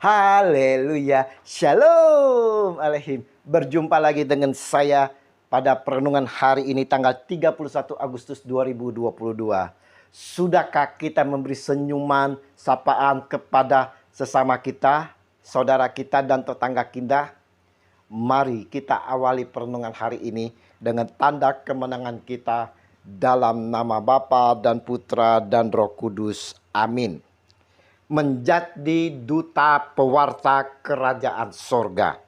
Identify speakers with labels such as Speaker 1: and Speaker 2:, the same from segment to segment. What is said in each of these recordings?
Speaker 1: Haleluya. Shalom aleihim. Berjumpa lagi dengan saya pada perenungan hari ini tanggal 31 Agustus 2022. Sudahkah kita memberi senyuman, sapaan kepada sesama kita, saudara kita dan tetangga kita? Mari kita awali perenungan hari ini dengan tanda kemenangan kita dalam nama Bapa dan Putra dan Roh Kudus. Amin. Menjadi duta pewarta kerajaan sorga.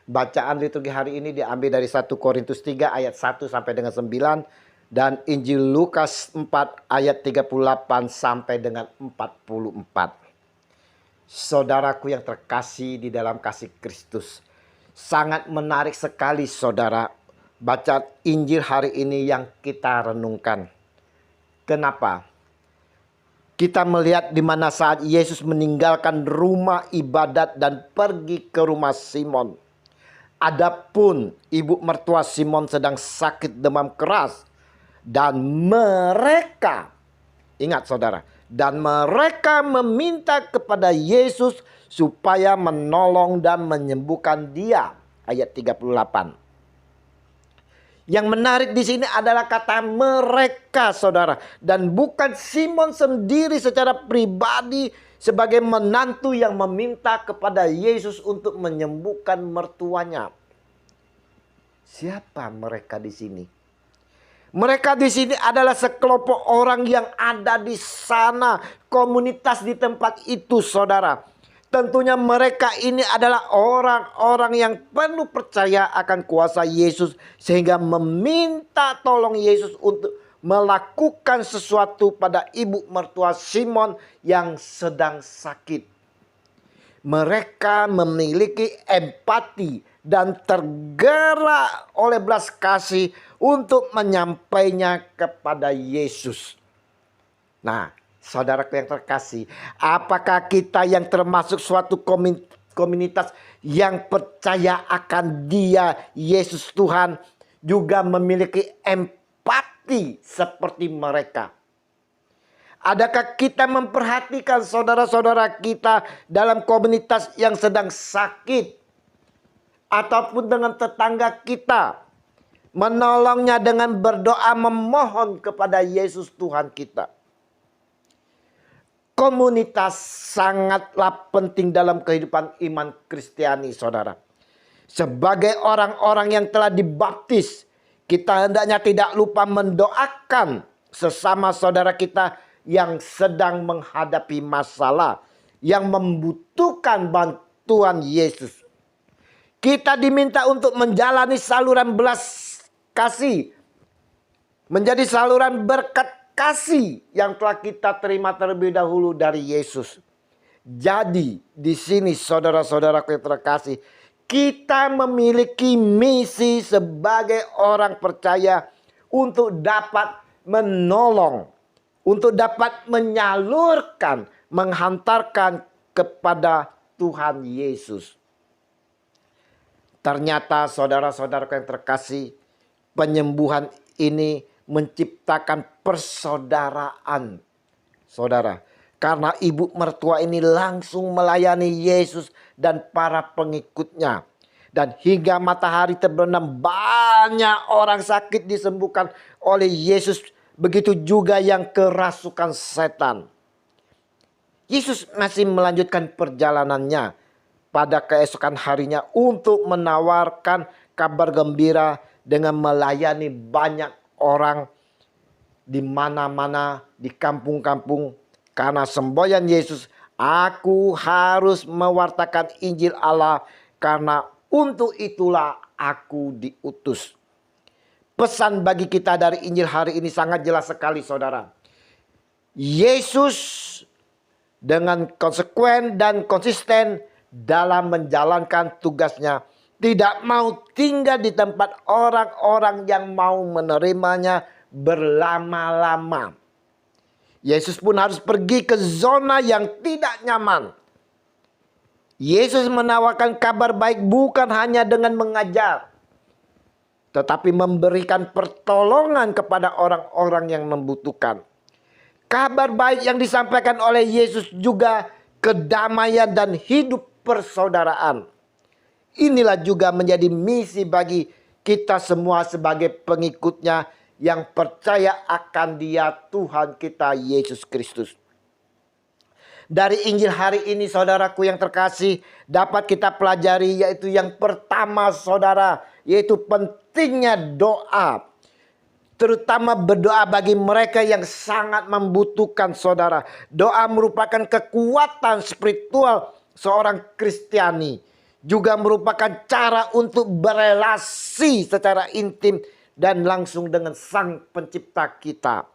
Speaker 1: Bacaan liturgi hari ini diambil dari 1 Korintus 3 ayat 1 sampai dengan 9 dan Injil Lukas 4 ayat 38 sampai dengan 44. Saudaraku yang terkasih di dalam kasih Kristus, sangat menarik sekali saudara bacaan Injil hari ini yang kita renungkan. Kenapa? Kita melihat di mana saat Yesus meninggalkan rumah ibadat dan pergi ke rumah Simon. Adapun ibu mertua Simon sedang sakit demam keras. Dan mereka, ingat saudara, dan mereka meminta kepada Yesus supaya menolong dan menyembuhkan dia. Ayat 38. Yang menarik di sini adalah kata mereka, saudara, dan bukan Simon sendiri secara pribadi sebagai menantu yang meminta kepada Yesus untuk menyembuhkan mertuanya. Siapa mereka di sini? Mereka di sini adalah sekelompok orang yang ada di sana, komunitas di tempat itu, saudara. Tentunya mereka ini adalah orang-orang yang penuh percaya akan kuasa Yesus sehingga meminta tolong Yesus untuk melakukan sesuatu pada ibu mertua Simon yang sedang sakit. Mereka memiliki empati dan tergerak oleh belas kasih untuk menyampaikannya kepada Yesus. Nah, saudaraku yang terkasih, apakah kita yang termasuk suatu komunitas yang percaya akan Dia, Yesus Tuhan, juga memiliki empati seperti mereka? Adakah kita memperhatikan saudara-saudara kita dalam komunitas yang sedang sakit? Ataupun dengan tetangga kita? Menolongnya dengan berdoa memohon kepada Yesus Tuhan kita. Komunitas sangatlah penting dalam kehidupan iman Kristiani, saudara. Sebagai orang-orang yang telah dibaptis, kita hendaknya tidak lupa mendoakan sesama saudara kita yang sedang menghadapi masalah, yang membutuhkan bantuan Yesus. Kita diminta untuk menjalani saluran belas kasih, menjadi saluran berkat kasih yang telah kita terima terlebih dahulu dari Yesus. Jadi di sini saudara-saudaraku yang terkasih, kita memiliki misi sebagai orang percaya untuk dapat menolong, untuk dapat menyalurkan, menghantarkan kepada Tuhan Yesus. Ternyata saudara-saudaraku yang terkasih, penyembuhan ini menciptakan persaudaraan. Saudara, karena ibu mertua ini langsung melayani Yesus dan para pengikutnya. Dan hingga matahari terbenam banyak orang sakit disembuhkan oleh Yesus. Begitu juga yang kerasukan setan. Yesus masih melanjutkan perjalanannya pada keesokan harinya untuk menawarkan kabar gembira dengan melayani banyak orang di mana-mana, di kampung-kampung. Karena semboyan Yesus, aku harus mewartakan Injil Allah karena untuk itulah aku diutus. Pesan bagi kita dari Injil hari ini sangat jelas sekali, saudara. Yesus dengan konsekuen dan konsisten dalam menjalankan tugasnya, tidak mau tinggal di tempat orang-orang yang mau menerimanya berlama-lama. Yesus pun harus pergi ke zona yang tidak nyaman. Yesus menawarkan kabar baik bukan hanya dengan mengajar, tetapi memberikan pertolongan kepada orang-orang yang membutuhkan. Kabar baik yang disampaikan oleh Yesus juga kedamaian dan hidup persaudaraan. Inilah juga menjadi misi bagi kita semua sebagai pengikutnya yang percaya akan Dia, Tuhan kita Yesus Kristus. Dari Injil hari ini, saudaraku yang terkasih, dapat kita pelajari yaitu yang pertama, saudara, yaitu pentingnya doa. Terutama berdoa bagi mereka yang sangat membutuhkan, saudara. Doa merupakan kekuatan spiritual seorang Kristiani. Juga merupakan cara untuk berelasi secara intim dan langsung dengan Sang Pencipta kita.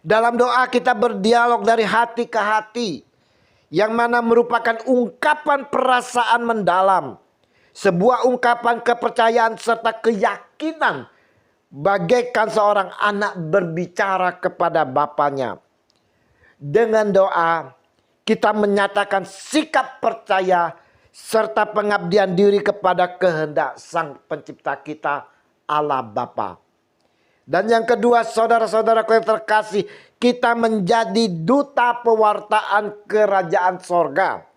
Speaker 1: Dalam doa kita berdialog dari hati ke hati, yang mana merupakan ungkapan perasaan mendalam. Sebuah ungkapan kepercayaan serta keyakinan bagaikan seorang anak berbicara kepada bapaknya. Dengan doa kita menyatakan sikap percaya serta pengabdian diri kepada kehendak Sang Pencipta kita, Allah Bapa. Dan yang kedua, saudara-saudaraku yang terkasih, kita menjadi duta pewartaan kerajaan sorga.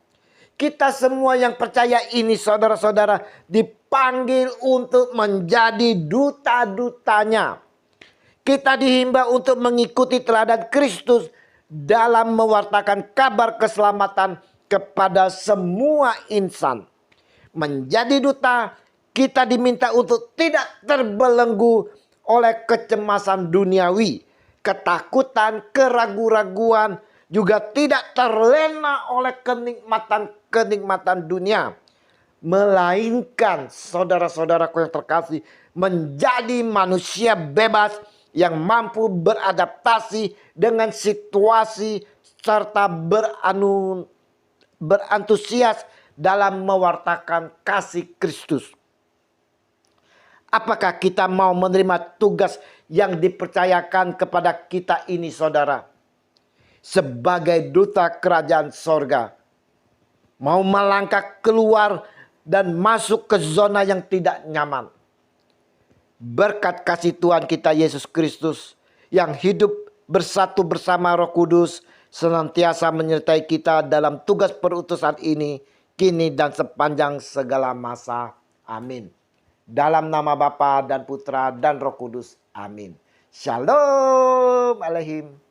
Speaker 1: Kita semua yang percaya ini, saudara-saudara, dipanggil untuk menjadi duta-dutanya. Kita dihimbau untuk mengikuti teladan Kristus dalam mewartakan kabar keselamatan kepada semua insan. Menjadi duta, kita diminta untuk tidak terbelenggu oleh kecemasan duniawi, ketakutan, keraguan-raguan, juga tidak terlena oleh kenikmatan-kenikmatan dunia. Melainkan, saudara-saudaraku yang terkasih, menjadi manusia bebas yang mampu beradaptasi dengan situasi serta berantusias dalam mewartakan kasih Kristus. Apakah kita mau menerima tugas yang dipercayakan kepada kita ini, saudara? Sebagai duta kerajaan sorga. Mau melangkah keluar dan masuk ke zona yang tidak nyaman. Berkat kasih Tuhan kita Yesus Kristus yang hidup bersatu bersama Roh Kudus senantiasa menyertai kita dalam tugas perutusan ini, kini dan sepanjang segala masa. Amin. Dalam nama Bapa dan Putra dan Roh Kudus. Amin. Shalom Aleihim.